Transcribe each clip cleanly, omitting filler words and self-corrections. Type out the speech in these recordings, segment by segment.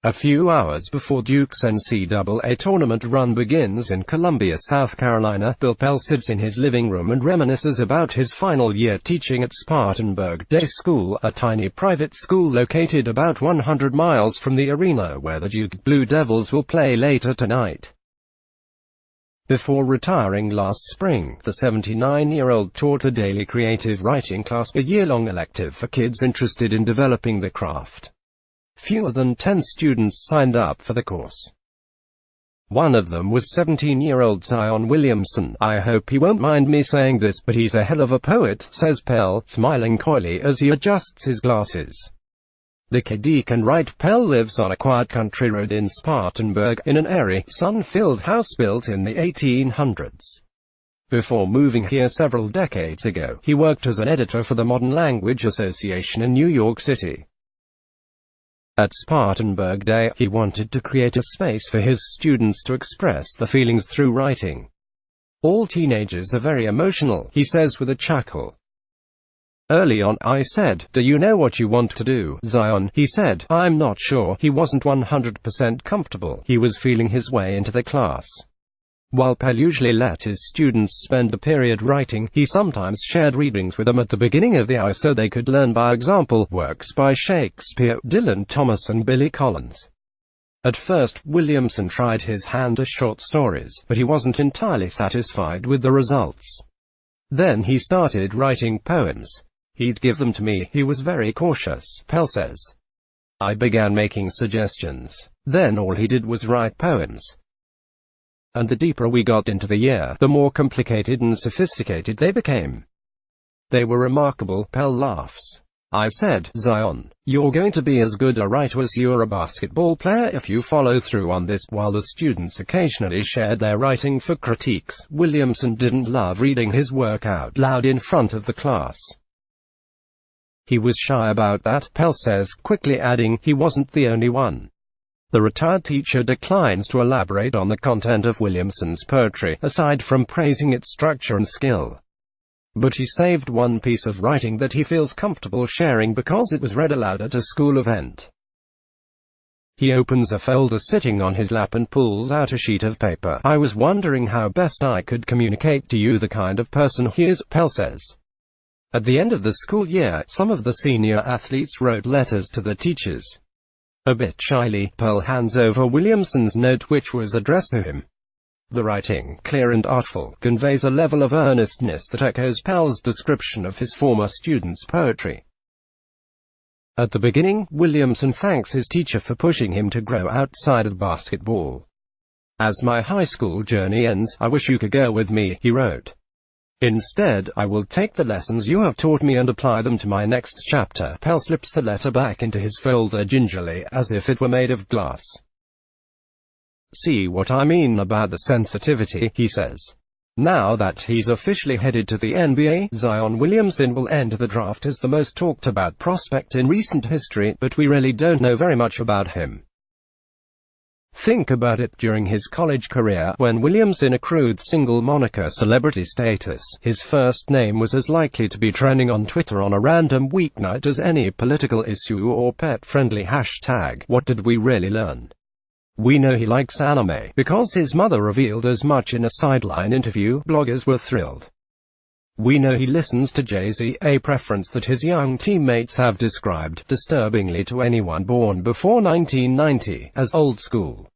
A few hours before Duke's NCAA tournament run begins in Columbia, South Carolina, Bill Pell sits in his living room and reminisces about his final year teaching at Spartanburg Day School, a tiny private school located about 100 miles from the arena where the Duke Blue Devils will play later tonight. Before retiring last spring, the 79-year-old taught a daily creative writing class, a year-long elective for kids interested in developing the craft. Fewer than 10 students signed up for the course. One of them was 17-year-old Zion Williamson. "I hope he won't mind me saying this, but he's a hell of a poet," says Pell, smiling coyly as he adjusts his glasses. The kid can write. Pell lives on a quiet country road in Spartanburg, in an airy, sun-filled house built in the 1800s. Before moving here several decades ago, he worked as an editor for the Modern Language Association in New York City. At Spartanburg Day, he wanted to create a space for his students to express their feelings through writing. "All teenagers are very emotional," he says with a chuckle. "Early on, I said, 'Do you know what you want to do, Zion?' He said, 'I'm not sure.'" He wasn't 100% comfortable. He was feeling his way into the class. While Pell usually let his students spend the period writing, he sometimes shared readings with them at the beginning of the hour so they could learn by example, works by Shakespeare, Dylan Thomas and Billy Collins. At first, Williamson tried his hand at short stories, but he wasn't entirely satisfied with the results. Then he started writing poems. "He'd give them to me. He was very cautious," Pell says. "I began making suggestions. Then all he did was write poems. And the deeper we got into the year, the more complicated and sophisticated they became. They were remarkable." Pell laughs. "I said, 'Zion, you're going to be as good a writer as you're a basketball player if you follow through on this.'" While the students occasionally shared their writing for critiques, Williamson didn't love reading his work out loud in front of the class. He was shy about that, Pell says, quickly adding, he wasn't the only one. The retired teacher declines to elaborate on the content of Williamson's poetry, aside from praising its structure and skill. But he saved one piece of writing that he feels comfortable sharing because it was read aloud at a school event. He opens a folder sitting on his lap and pulls out a sheet of paper. "I was wondering how best I could communicate to you the kind of person he is," Pell says. At the end of the school year, some of the senior athletes wrote letters to the teachers. A bit shyly, Pell hands over Williamson's note, which was addressed to him. The writing, clear and artful, conveys a level of earnestness that echoes Pell's description of his former students' poetry. At the beginning, Williamson thanks his teacher for pushing him to grow outside of basketball. "As my high school journey ends, I wish you could go with me," he wrote. "Instead, I will take the lessons you have taught me and apply them to my next chapter." Pell slips the letter back into his folder gingerly, as if it were made of glass. "See what I mean about the sensitivity," he says. Now that he's officially headed to the NBA, Zion Williamson will end the draft as the most talked about prospect in recent history, but we really don't know very much about him. Think about it. During his college career, when Williamson accrued single moniker celebrity status, his first name was as likely to be trending on Twitter on a random weeknight as any political issue or pet-friendly hashtag. What did we really learn? We know he likes anime, because his mother revealed as much in a sideline interview. Bloggers were thrilled. We know he listens to Jay-Z, a preference that his young teammates have described, disturbingly to anyone born before 1990, as old school.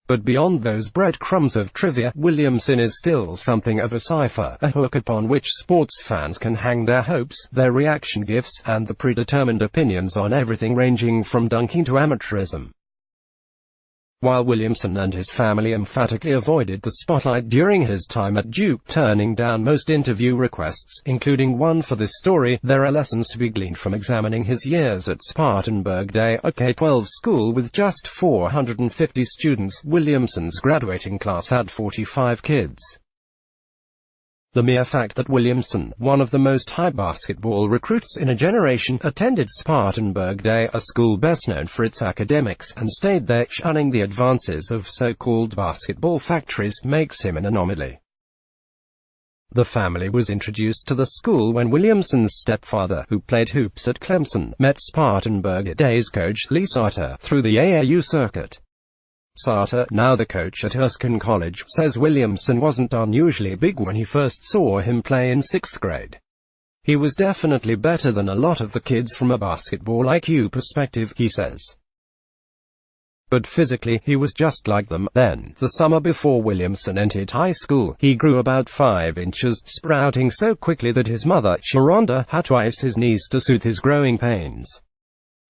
But beyond those breadcrumbs of trivia, Williamson is still something of a cipher, a hook upon which sports fans can hang their hopes, their reaction gifs, and the predetermined opinions on everything ranging from dunking to amateurism. While Williamson and his family emphatically avoided the spotlight during his time at Duke, turning down most interview requests, including one for this story, there are lessons to be gleaned from examining his years at Spartanburg Day, a K-12 school with just 450 students. Williamson's graduating class had 45 kids. The mere fact that Williamson, one of the most high basketball recruits in a generation, attended Spartanburg Day, a school best known for its academics, and stayed there, shunning the advances of so-called basketball factories, makes him an anomaly. The family was introduced to the school when Williamson's stepfather, who played hoops at Clemson, met Spartanburg Day's coach Lee Sarter through the AAU circuit. Sarter, now the coach at Erskine College, says Williamson wasn't unusually big when he first saw him play in 6th grade. He was definitely better than a lot of the kids from a basketball IQ perspective, he says. But physically, he was just like them. Then, the summer before Williamson entered high school, he grew about 5 inches, sprouting so quickly that his mother, Sharonda, had to ice his knees to soothe his growing pains.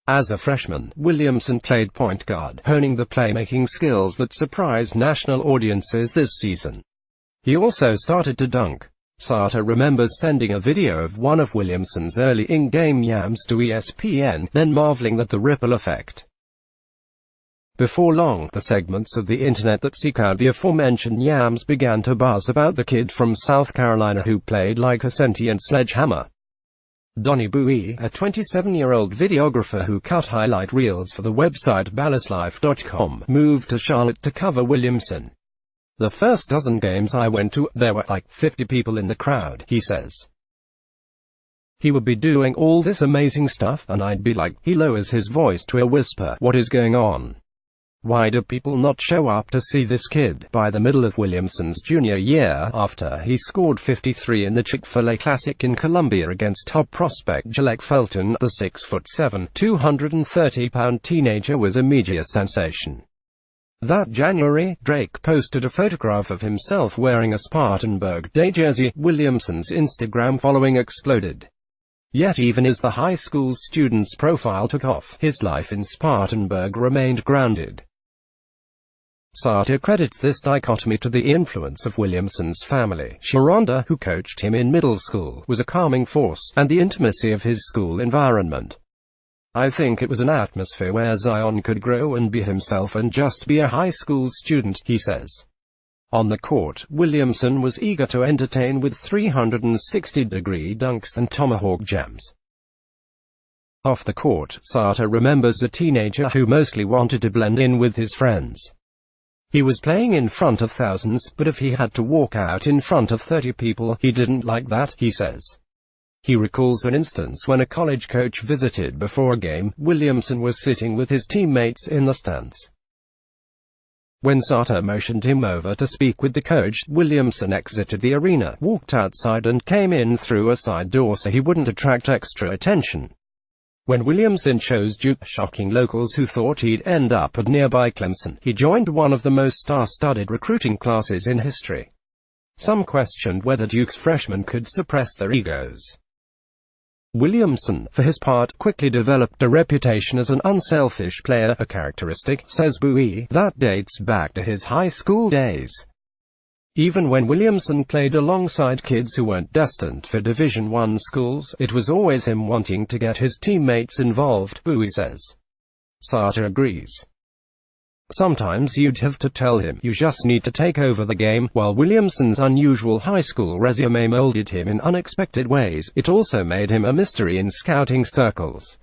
As a freshman, Williamson played point guard, honing the playmaking skills that surprised national audiences this season. He also started to dunk. Sarter remembers sending a video of one of Williamson's early in-game yams to ESPN, then marveling at the ripple effect. Before long, the segments of the internet that seek out the aforementioned yams began to buzz about the kid from South Carolina who played like a sentient sledgehammer. Donnie Bowie, a 27-year-old videographer who cut highlight reels for the website ballaslife.com, moved to Charlotte to cover Williamson. "The first dozen games I went to, there were like 50 people in the crowd," he says. "He would be doing all this amazing stuff, and I'd be like," he lowers his voice to a whisper, "what is going on? Why do people not show up to see this kid?" By the middle of Williamson's junior year, after he scored 53 in the Chick-fil-A Classic in Columbia against top prospect Jalek Felton, the 6'7", 230-pound teenager was a media sensation. That January, Drake posted a photograph of himself wearing a Spartanburg Day jersey. Williamson's Instagram following exploded. Yet even as the high school student's profile took off, his life in Spartanburg remained grounded. Sarter credits this dichotomy to the influence of Williamson's family. Sharonda, who coached him in middle school, was a calming force, and the intimacy of his school environment. "I think it was an atmosphere where Zion could grow and be himself and just be a high school student," he says. On the court, Williamson was eager to entertain with 360-degree dunks and tomahawk jams. Off the court, Sarter remembers a teenager who mostly wanted to blend in with his friends. He was playing in front of thousands, but if he had to walk out in front of 30 people, he didn't like that, he says. He recalls an instance when a college coach visited before a game. Williamson was sitting with his teammates in the stands. When Sarter motioned him over to speak with the coach, Williamson exited the arena, walked outside and came in through a side door so he wouldn't attract extra attention. When Williamson chose Duke, shocking locals who thought he'd end up at nearby Clemson, he joined one of the most star-studded recruiting classes in history. Some questioned whether Duke's freshmen could suppress their egos. Williamson, for his part, quickly developed a reputation as an unselfish player, a characteristic, says Bowie, that dates back to his high school days. Even when Williamson played alongside kids who weren't destined for Division I schools, it was always him wanting to get his teammates involved, Bowie says. Sarter agrees. Sometimes you'd have to tell him, you just need to take over the game. While Williamson's unusual high school resume molded him in unexpected ways, it also made him a mystery in scouting circles.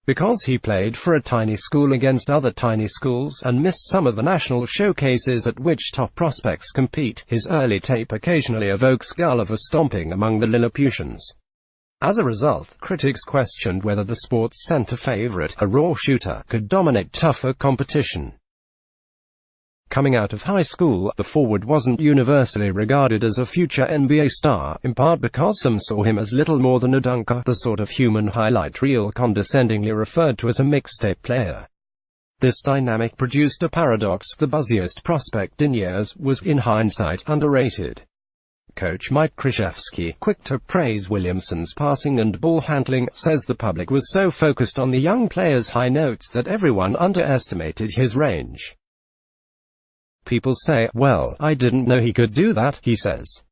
Because he played for a tiny school against other tiny schools, and missed some of the national showcases at which top prospects compete, his early tape occasionally evokes Gulliver stomping among the Lilliputians. As a result, critics questioned whether the sports center favorite, a raw shooter, could dominate tougher competition. Coming out of high school, the forward wasn't universally regarded as a future NBA star, in part because some saw him as little more than a dunker, the sort of human highlight reel condescendingly referred to as a mixtape player. This dynamic produced a paradox. The buzziest prospect in years was, in hindsight, underrated. Coach Mike Krzyzewski, quick to praise Williamson's passing and ball handling, says the public was so focused on the young player's high notes that everyone underestimated his range. People say, well, I didn't know he could do that, he says.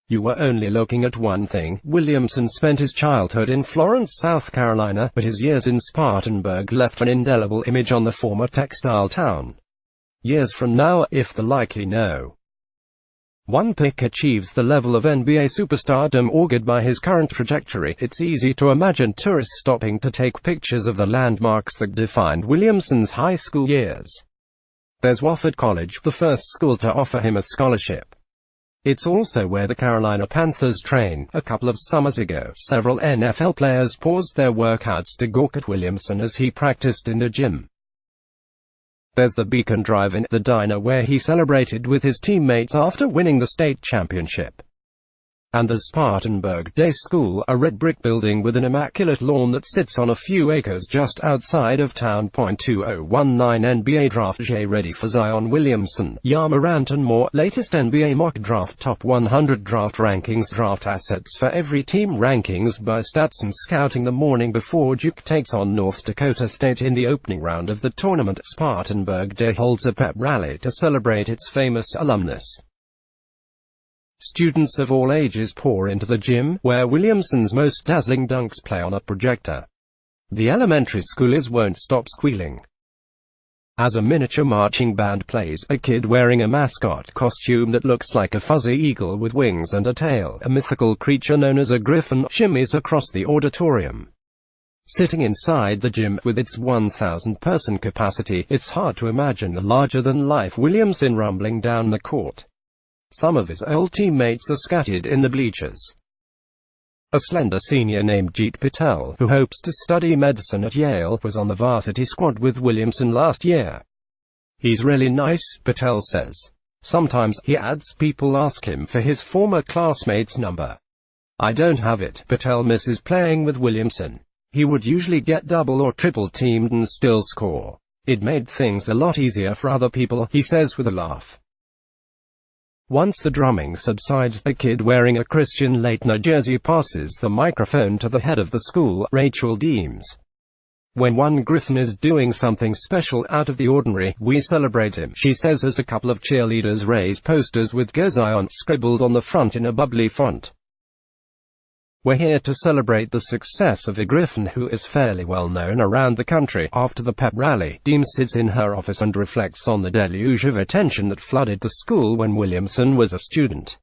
You were only looking at one thing. Williamson spent his childhood in Florence, South Carolina, but his years in Spartanburg left an indelible image on the former textile town. Years from now, if the likely know. One pick achieves the level of NBA superstardom augured by his current trajectory, it's easy to imagine tourists stopping to take pictures of the landmarks that defined Williamson's high school years. There's Wofford College, the first school to offer him a scholarship. It's also where the Carolina Panthers train. A couple of summers ago, several NFL players paused their workouts to gawk at Williamson as he practiced in the gym. There's the Beacon Drive-In, the diner where he celebrated with his teammates after winning the state championship. And the Spartanburg Day School, a red brick building with an immaculate lawn that sits on a few acres just outside of town. 2019 NBA Draft J ready for Zion Williamson, Ja Morant and more. Latest NBA mock draft top 100 draft rankings. Draft assets for every team. Rankings by Stats and Scouting. The morning before Duke takes on North Dakota State in the opening round of the tournament, Spartanburg Day holds a pep rally to celebrate its famous alumnus. Students of all ages pour into the gym, where Williamson's most dazzling dunks play on a projector. The elementary schoolers won't stop squealing as a miniature marching band plays. A kid wearing a mascot costume that looks like a fuzzy eagle with wings and a tail, a mythical creature known as a griffin, shimmies across the auditorium. Sitting inside the gym, with its 1,000-person capacity, it's hard to imagine the larger-than-life Williamson rumbling down the court. Some of his old teammates are scattered in the bleachers. A slender senior named Pell, who hopes to study medicine at Yale, was on the varsity squad with Williamson last year. He's really nice, Pell says. Sometimes, he adds, people ask him for his former classmate's number. I don't have it. Pell misses playing with Williamson. He would usually get double or triple teamed and still score. It made things a lot easier for other people, he says with a laugh. Once the drumming subsides, a kid wearing a Christian Laettner jersey passes the microphone to the head of the school, Rachel Deems. When one Griffin is doing something special out of the ordinary, we celebrate him, she says as a couple of cheerleaders raise posters with Go Zion scribbled on the front in a bubbly font. We're here to celebrate the success of the Griffin, who is fairly well known around the country. After the pep rally, Deems sits in her office and reflects on the deluge of attention that flooded the school when Williamson was a student.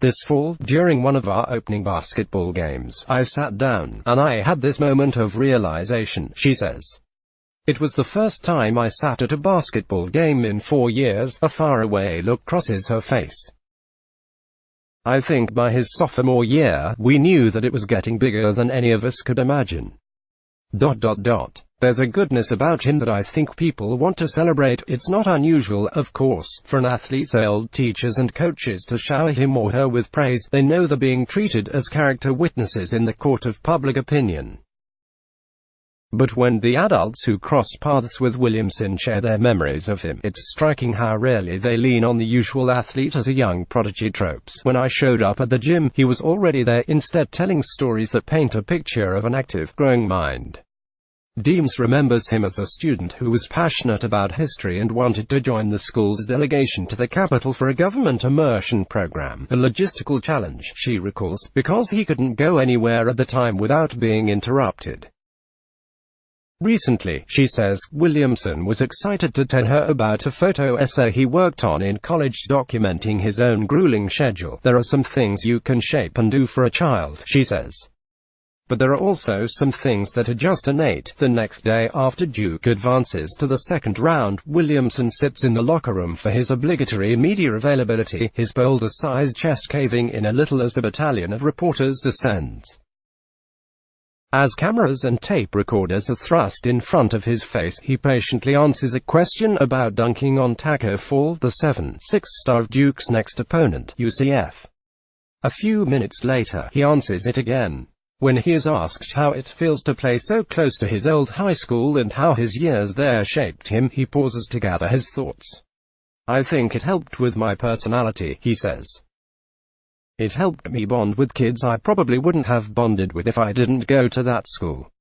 This fall, during one of our opening basketball games, I sat down, and I had this moment of realization, she says. It was the first time I sat at a basketball game in 4 years. A faraway look crosses her face. I think by his sophomore year, we knew that it was getting bigger than any of us could imagine. There's a goodness about him that I think people want to celebrate. It's not unusual, of course, for an athlete's old teachers and coaches to shower him or her with praise. They know they're being treated as character witnesses in the court of public opinion. But when the adults who crossed paths with Williamson share their memories of him, it's striking how rarely they lean on the usual athlete as a young prodigy tropes. When I showed up at the gym, he was already there, instead telling stories that paint a picture of an active, growing mind. Deems remembers him as a student who was passionate about history and wanted to join the school's delegation to the capital for a government immersion program, a logistical challenge, she recalls, because he couldn't go anywhere at the time without being interrupted. Recently, she says, Williamson was excited to tell her about a photo essay he worked on in college documenting his own grueling schedule. There are some things you can shape and do for a child, she says. But there are also some things that are just innate. The next day, after Duke advances to the second round, Williamson sits in the locker room for his obligatory media availability, his boulder-sized chest caving in a little as a battalion of reporters descends. As cameras and tape recorders are thrust in front of his face, he patiently answers a question about dunking on Taco Fall, the 7-6 star of Duke's next opponent, UCF. A few minutes later, he answers it again. When he is asked how it feels to play so close to his old high school and how his years there shaped him, he pauses to gather his thoughts. I think it helped with my personality, he says. It helped me bond with kids I probably wouldn't have bonded with if I didn't go to that school.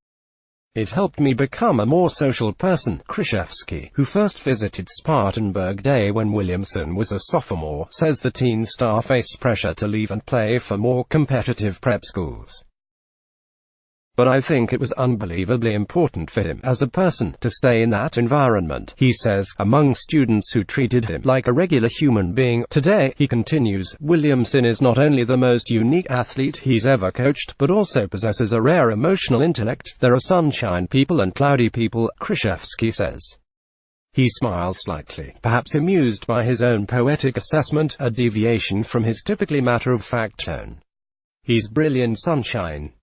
It helped me become a more social person. Krzyzewski, who first visited Spartanburg Day when Williamson was a sophomore, says the teen star faced pressure to leave and play for more competitive prep schools. But I think it was unbelievably important for him as a person to stay in that environment, he says, among students who treated him like a regular human being. Today, he continues, Williamson is not only the most unique athlete he's ever coached, but also possesses a rare emotional intellect. There are sunshine people and cloudy people, Krzyzewski says. He smiles slightly, perhaps amused by his own poetic assessment, a deviation from his typically matter-of-fact tone. He's brilliant sunshine.